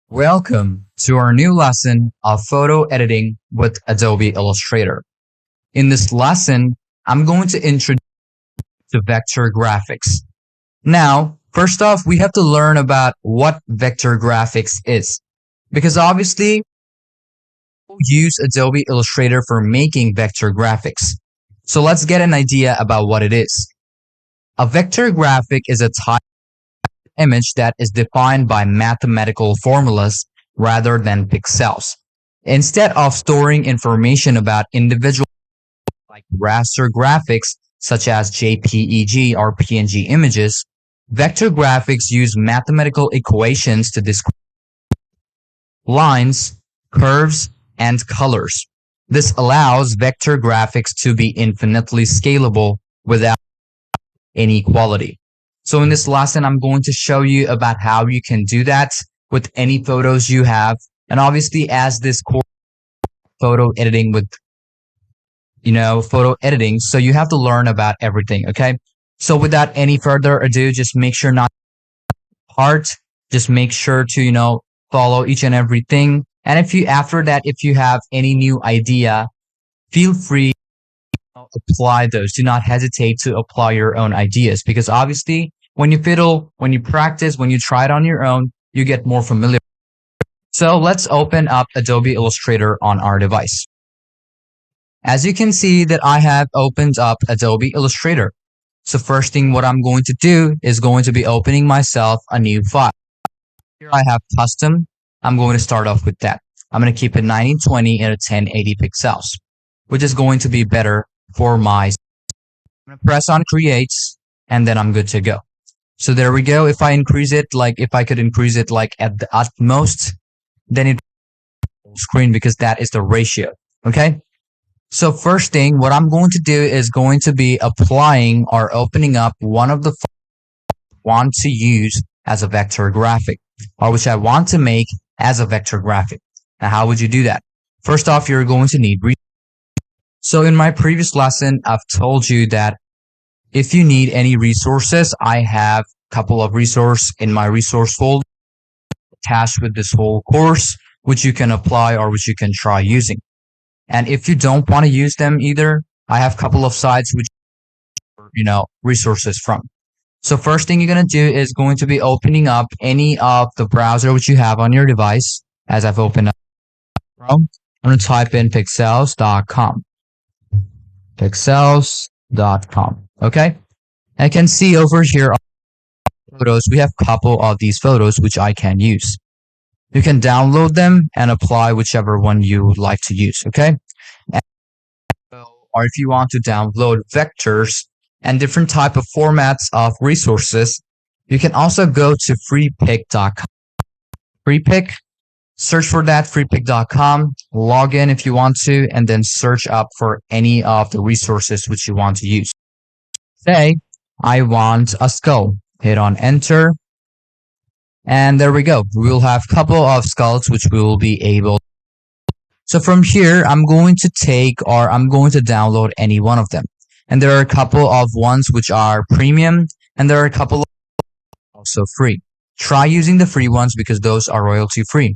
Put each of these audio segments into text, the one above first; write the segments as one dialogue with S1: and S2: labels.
S1: Welcome to our new lesson of photo editing with Adobe Illustrator. In this lesson, I'm going to introduce to vector graphics. Now, first off, we have to learn about what vector graphics is, because obviously we use Adobe Illustrator for making vector graphics. So let's get an idea about what it is. A vector graphic is a type image that is defined by mathematical formulas rather than pixels. Instead of storing information about individual like raster graphics such as JPEG or PNG images, vector graphics use mathematical equations to describe lines, curves, and colors. This allows vector graphics to be infinitely scalable without inequality. So in this lesson, I'm going to show you about how you can do that with any photos you have. And obviously, as this course photo editing with, photo editing, so you have to learn about everything, okay? So without any further ado, just make sure not part, just make sure to, follow each and everything. And after that, if you have any new idea, feel free to apply those. Do not hesitate to apply your own ideas, because obviously when you fiddle, when you practice, when you try it on your own, you get more familiar. So let's open up Adobe Illustrator on our device. As you can see that I have opened up Adobe Illustrator. So first thing what I'm going to do is going to be opening myself a new file. Here I have custom. I'm going to start off with that. I'm going to keep it 1920 and 1080 pixels, which is going to be better for my. I'm going to press on create and then I'm good to go. So there we go. If I increase it, if I could increase it at the utmost, then it screen, because that is the ratio. Okay. So first thing, what I'm going to do is going to be applying or opening up one of the files I want to use as a vector graphic, or which I want to make as a vector graphic. Now, how would you do that? First off, you're going to need. So in my previous lesson, I've told you that if you need any resources, I have a couple of resources in my resource folder attached with this whole course, which you can apply or which you can try using. And if you don't want to use them either, I have a couple of sites which, resources from. So first thing you're going to do is going to be opening up any of the browser which you have on your device. As I've opened up Chrome, I'm going to type in pixels.com. Pixels.com. Okay. I can see over here photos. We have a couple of these photos which I can use. You can download them and apply whichever one you would like to use. Okay. Or if you want to download vectors and different type of formats of resources, you can also go to freepik.com. Freepik, search for that, freepik.com, log in if you want to, and then search up for any of the resources which you want to use. Say, I want a skull. Hit on enter. And there we go. We will have a couple of skulls which we will be able. So from here, I'm going to download any one of them. And there are a couple of ones which are premium, and there are a couple of also free. Try using the free ones because those are royalty free.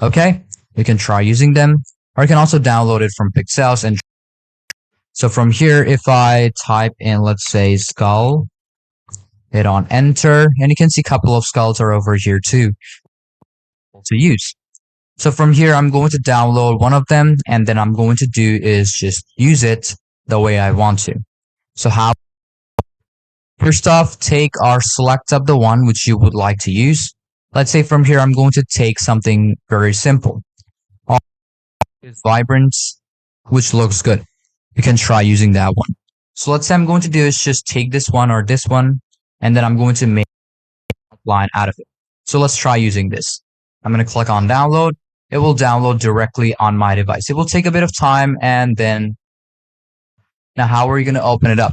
S1: Okay? You can try using them, or you can also download it from Pixels. And so from here, if I type in, let's say, skull, hit on enter, and you can see a couple of skulls are over here too to use. So from here, I'm going to download one of them, and then I'm going to do is just use it the way I want to. So first off, take or select up the one which you would like to use. Let's say from here, I'm going to take something very simple. Vibrant, which looks good. You can try using that one. So let's say I'm going to do is just take this one or this one, and then I'm going to make a line out of it. So let's try using this. I'm going to click on download. It will download directly on my device. It will take a bit of time, and then now how are you going to open it up?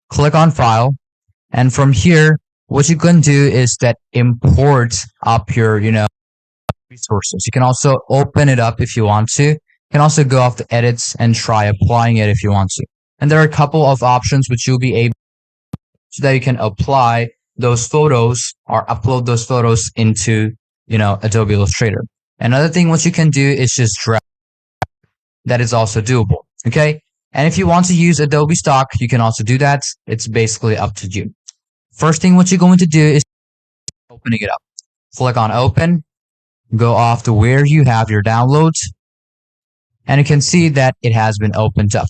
S1: Click on file, and from here, what you can do is that import up your, resources. You can also open it up if you want to. You can also go off the edits and try applying it if you want to. And there are a couple of options which you'll be able so that you can apply those photos or upload those photos into Adobe Illustrator. Another thing what you can do is just drag. That is also doable. Okay. And if you want to use Adobe stock, you can also do that. It's basically up to you. First thing what you're going to do is opening it up. Click on open, go off to where you have your downloads, and you can see that it has been opened up.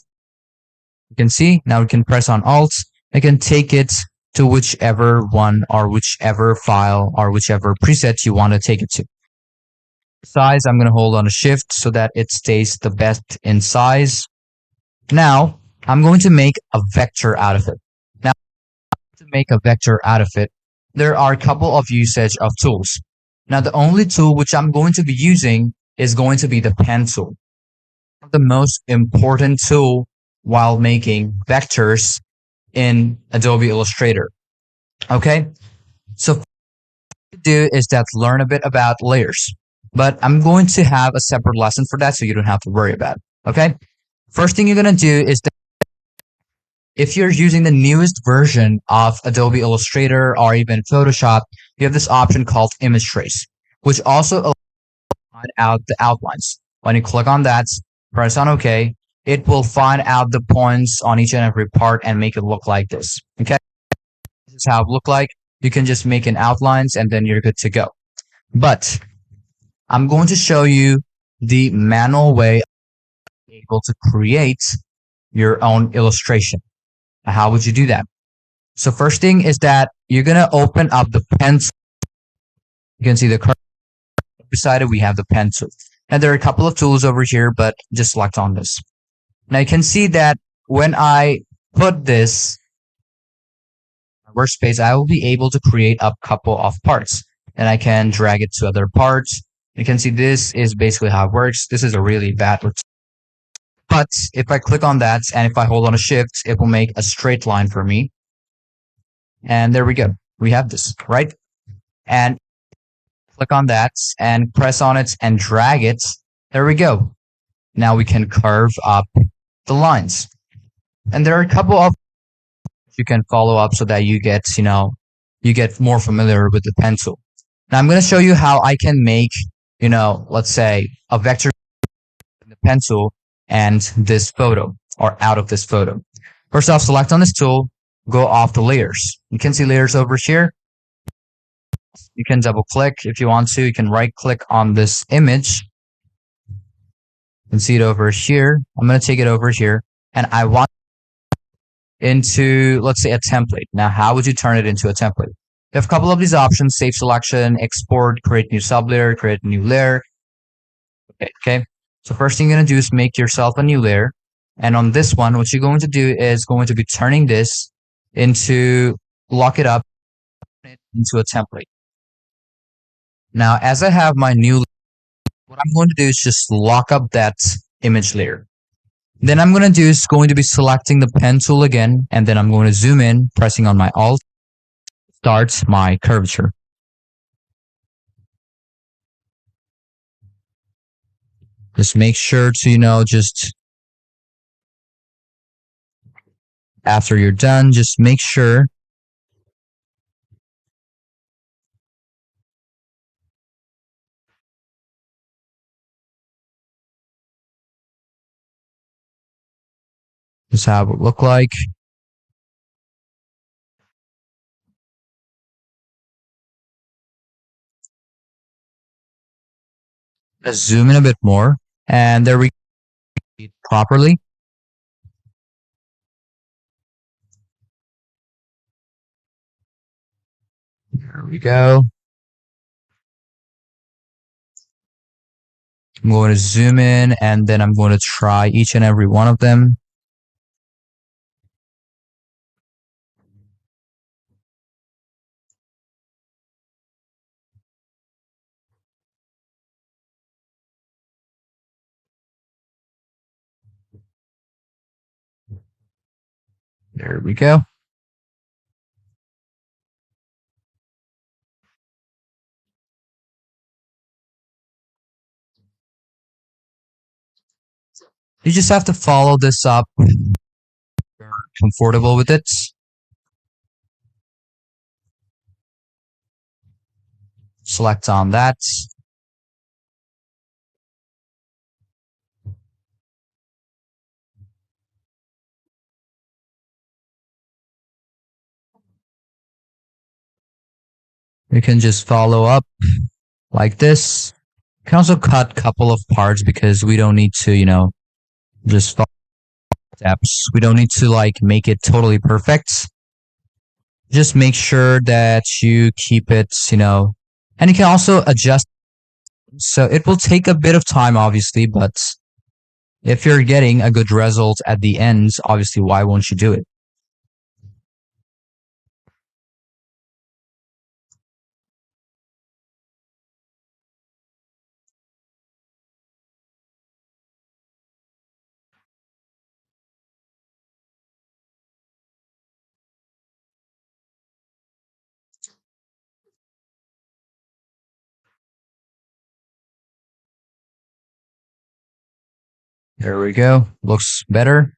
S1: You can see now we can press on Alt. I can take it to whichever one or whichever file or whichever preset you want to take it to. Size, I'm going to hold on a shift so that it stays the best in size. Now, I'm going to make a vector out of it. Now, to make a vector out of it, there are a couple of usage of tools. Now, the only tool which I'm going to be using is going to be the pen tool. The most important tool while making vectors in Adobe Illustrator. Okay, so what to do is that learn a bit about layers, but I'm going to have a separate lesson for that so you don't have to worry about it. Okay, first thing you're going to do is that if you're using the newest version of Adobe Illustrator or even Photoshop, you have this option called image trace, which also allows you to find out the outlines. When you click on that, press on OK, it will find out the points on each and every part and make it look like this. Okay, this is how it look like. You can just make an outlines and then you're good to go. But I'm going to show you the manual way of being able to create your own illustration. How would you do that? So first thing is that you're going to open up the pencil. You can see the curve beside it. We have the pencil. And there are a couple of tools over here, but just select on this. Now you can see that when I put this workspace, I will be able to create a couple of parts and I can drag it to other parts. You can see this is basically how it works. This is a really bad routine. But if I click on that and if I hold on a shift, it will make a straight line for me. And there we go. We have this, right? And click on that and press on it and drag it. There we go. Now we can curve up the lines. And there are a couple of you can follow up so that you get, you get more familiar with the pencil. Now I'm going to show you how I can make, let's say a vector in the pencil and this photo or out of this photo. First off, select on this tool, go off the layers. You can see layers over here. You can double click if you want to. You can right click on this image. You can see it over here. I'm going to take it over here and I want into, let's say, a template. Now, how would you turn it into a template? You have a couple of these options: save selection, export, create new sublayer, create a new layer. Okay. So first thing you're going to do is make yourself a new layer. And on this one, what you're going to do is going to be turning this into, lock it up into a template. Now, as I have my new, what I'm going to do is just lock up that image layer. Then I'm going to do is going to be selecting the pen tool again, and then I'm going to zoom in, pressing on my Alt, start my curvature. Just make sure to, just after you're done, just make sure this is how it would look like. Let's zoom in a bit more, and there we go, properly. There we go. I'm going to zoom in and then I'm going to try each and every one of them. There we go. You just have to follow this up if you're comfortable with it. Select on that. You can just follow up like this. You can also cut a couple of parts because we don't need to, just follow steps. We don't need to like make it totally perfect. Just make sure that you keep it, and you can also adjust. So it will take a bit of time, obviously, but if you're getting a good result at the end, obviously, why won't you do it? There we go. Looks better.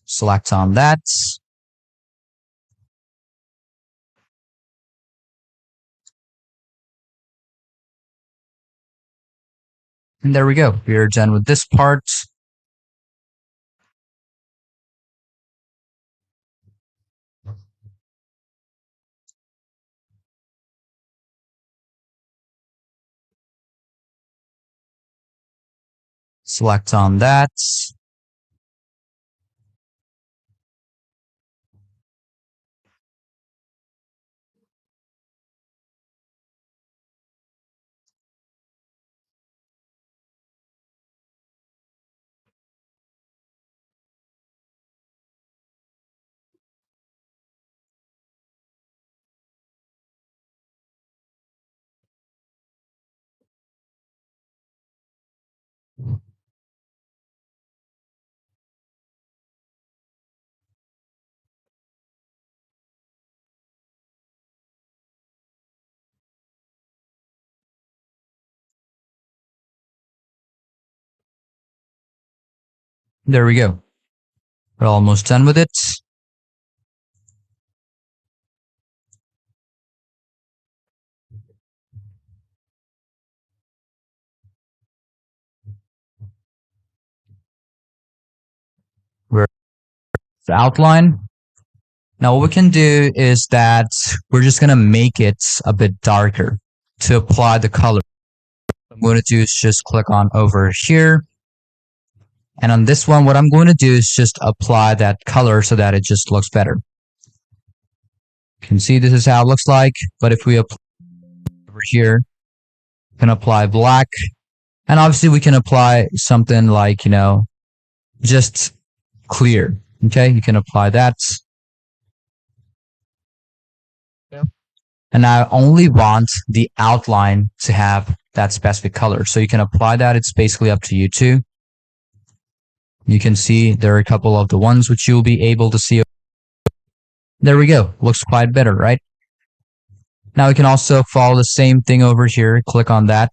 S1: Select on that. And there we go. We are done with this part. Select on that. There we go. We're almost done with it. We're the outline. Now what we can do is that we're just going to make it a bit darker to apply the color. What I'm going to do is just click on over here. And on this one, what I'm going to do is just apply that color so that it just looks better. You can see this is how it looks like. But if we apply over here, we can apply black. And obviously we can apply something like, just clear. Okay, you can apply that. And I only want the outline to have that specific color. So you can apply that. It's basically up to you too. You can see there are a couple of the ones which you'll be able to see. There we go. Looks quite better, right? Now we can also follow the same thing over here. Click on that.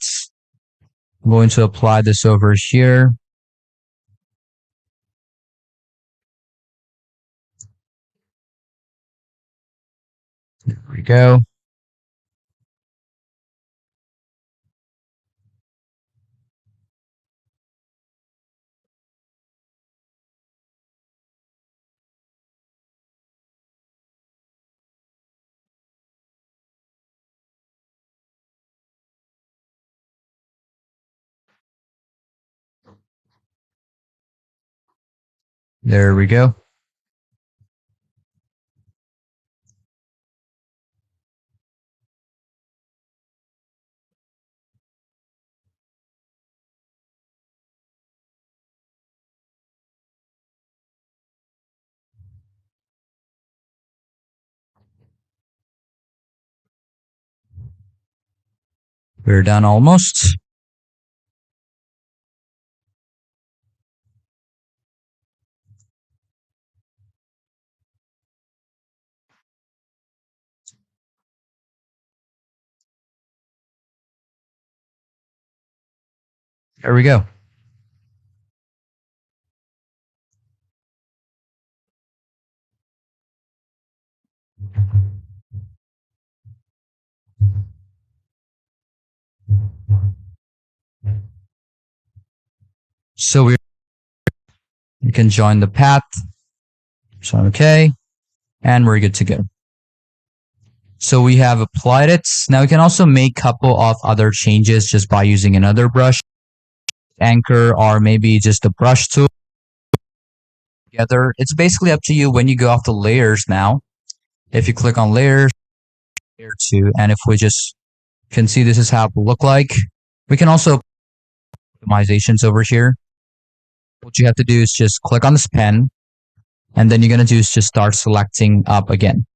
S1: I'm going to apply this over here. There we go. There we go. We're done almost. There we go. So we can join the path. So okay, and we're good to go. So we have applied it. Now we can also make a couple of other changes just by using another brush, anchor, or maybe just a brush tool together. It's basically up to you when you go off the layers now. If you click on layers, layer 2, and if we just can see this is how it will look like. We can also optimizations over here. What you have to do is just click on this pen, and then you're going to do is just start selecting up again.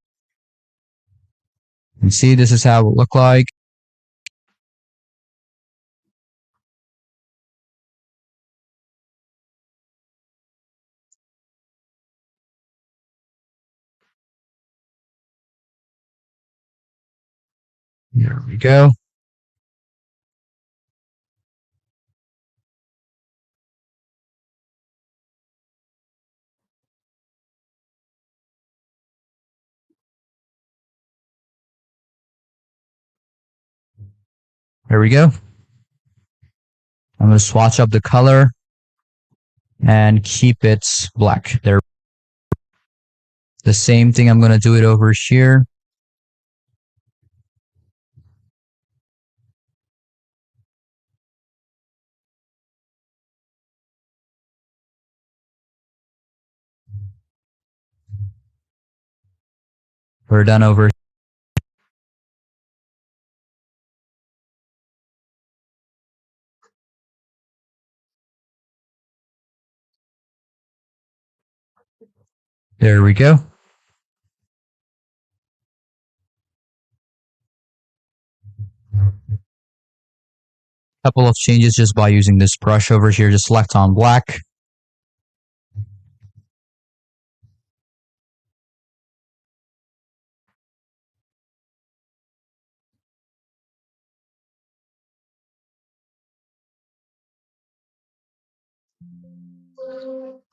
S1: And see, this is how it will look like. There we go. There we go. I'm going to swatch up the color and keep it black. There. The same thing, I'm going to do it over here. We're done over. There we go. Couple of changes just by using this brush over here. Just select on black.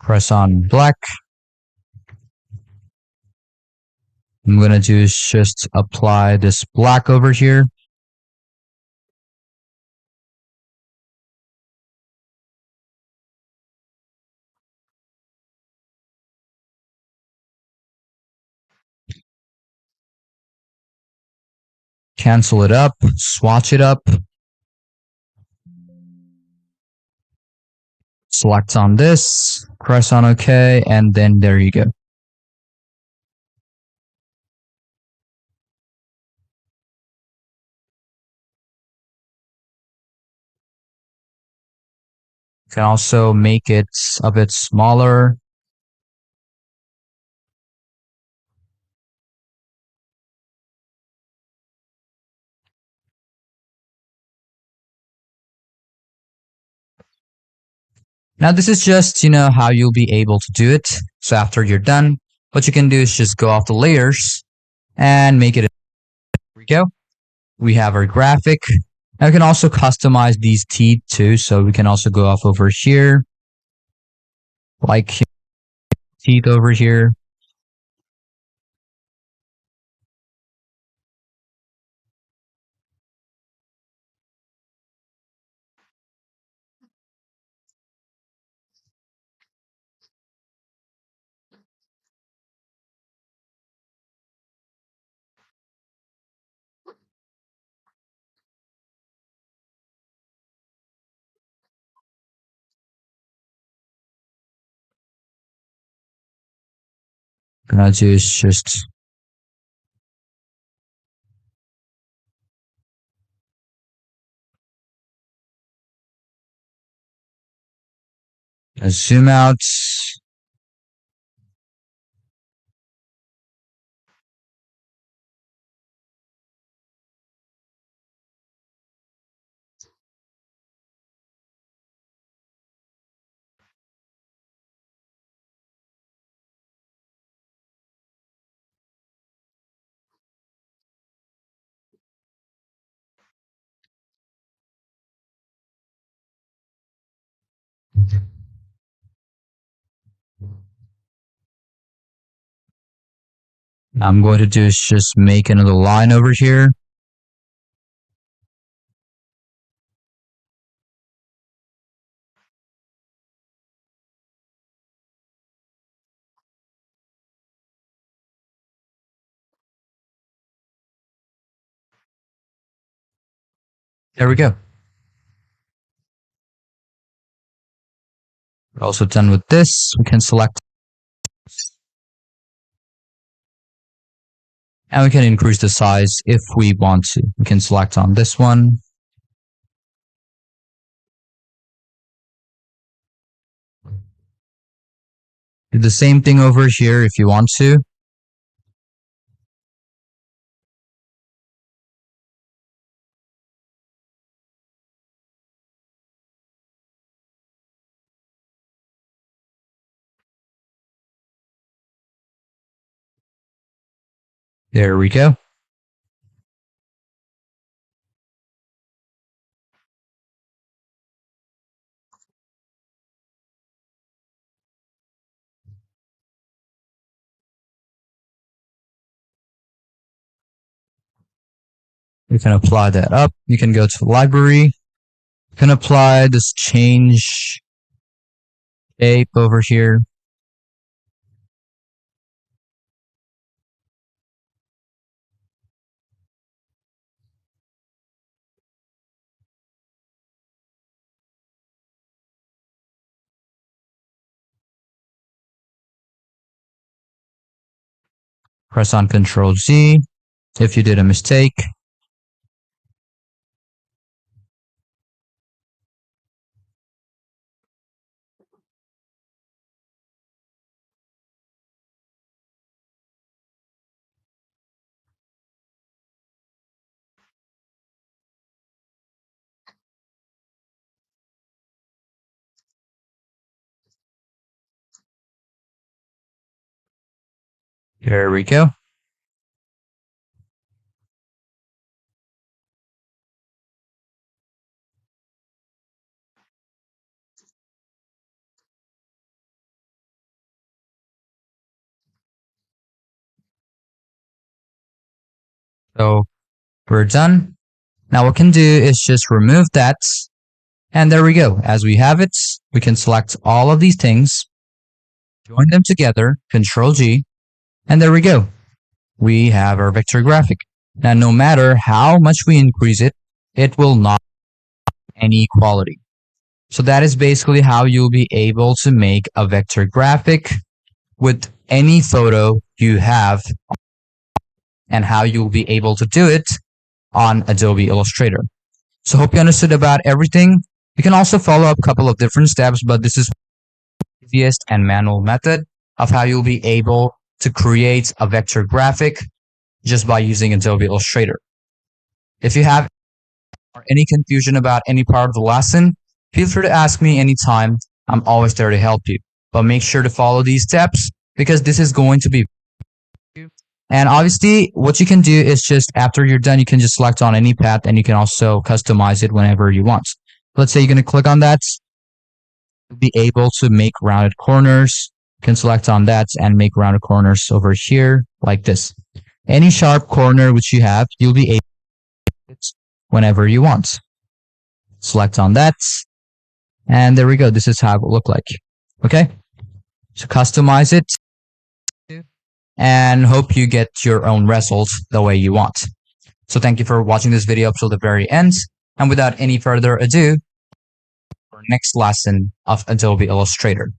S1: Press on black. I'm going to do is just apply this black over here. Cancel it up, swatch it up, select on this, press on OK, and then there you go. You can also make it a bit smaller. Now this is just, how you'll be able to do it. So after you're done, what you can do is just go off the layers and make it. Here we go. We have our graphic. Now we can also customize these teeth too. So we can also go off over here, like teeth over here. Gonna do is just zoom out. I'm going to do is just make another line over here. There we go. We're also done with this. We can select and we can increase the size if we want to. We can select on this one. Do the same thing over here if you want to. There we go. You can apply that up. You can go to library. You can apply this change shape over here. Press on Control Z if you did a mistake. There we go. So we're done. Now what we can do is just remove that. And there we go. As we have it, we can select all of these things, join them together, Control G, and there we go. We have our vector graphic. Now, no matter how much we increase it, it will not have any quality. So that is basically how you'll be able to make a vector graphic with any photo you have and how you'll be able to do it on Adobe Illustrator. So hope you understood about everything. You can also follow up a couple of different steps, but this is the easiest and manual method of how you'll be able to create a vector graphic just by using Adobe Illustrator. If you have any confusion about any part of the lesson, feel free to ask me anytime. I'm always there to help you. But make sure to follow these steps because this is going to be. And obviously, what you can do is just after you're done, you can just select on any path and you can also customize it whenever you want. Let's say you're going to click on that. You'll be able to make rounded corners. You can select on that and make rounded corners over here like this. Any sharp corner which you have, you'll be able to do it whenever you want. Select on that. And there we go. This is how it will look like. Okay. So customize it and hope you get your own results the way you want. So thank you for watching this video up till the very end. And without any further ado, our next lesson of Adobe Illustrator.